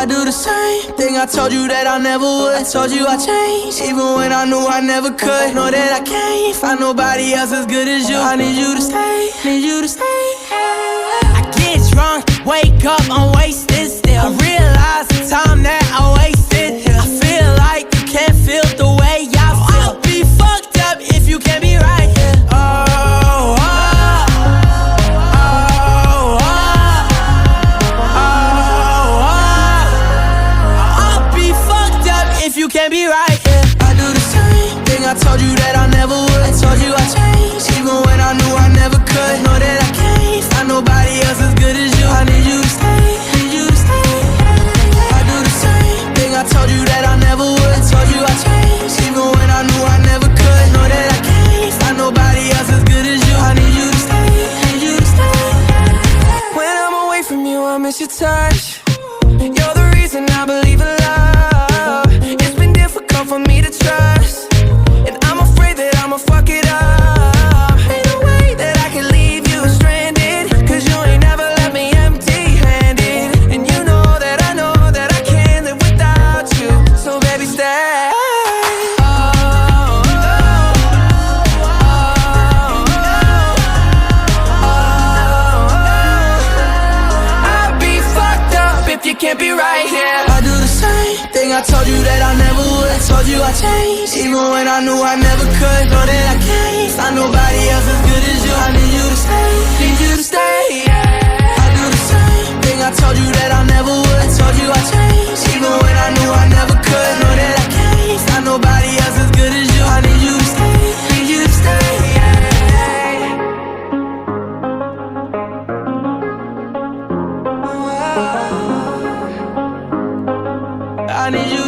I do the same thing I told you that I never would. I told you I changed, even when I knew I never could. Know that I can't find nobody else as good as you. I need you to stay, need you to stay. I get drunk, wake up, I'm wasted still. I realize the time that I wasted. I feel like you can't feel the way I feel. I'll be fucked up if you can't be right here. You can't be right, yeah. I do the same thing I told you that I never would. I told you I changed, even when I knew I never could. Know that I can't find nobody else as good as you. I need you to stay, need you to stay. I do the same thing I told you that I never would. I told you I changed, even when I knew I never could. Know that I can't find nobody else as good as you. I need you to stay, need you to stay. When I'm away from you, I miss your touch. You're the reason I believe in love. For me to trust, and I'm afraid that I'ma fuck it up. Ain't no way that I can leave you stranded, cause you ain't never left me empty-handed. And you know that I can't live without you. So baby, stay. I'd be fucked up if you can't be right here. I do the same thing I told you that I never would. I told you I changed, even when I knew I never could. Know that I can't find nobody else as good as you. I need you to stay, need you to stay, yeah. I do the same thing I told you that I never would. I told you I changed, even when I knew I never could. Know that I can't find nobody else as good as you. I need you to stay, need you to stay, yeah. I need you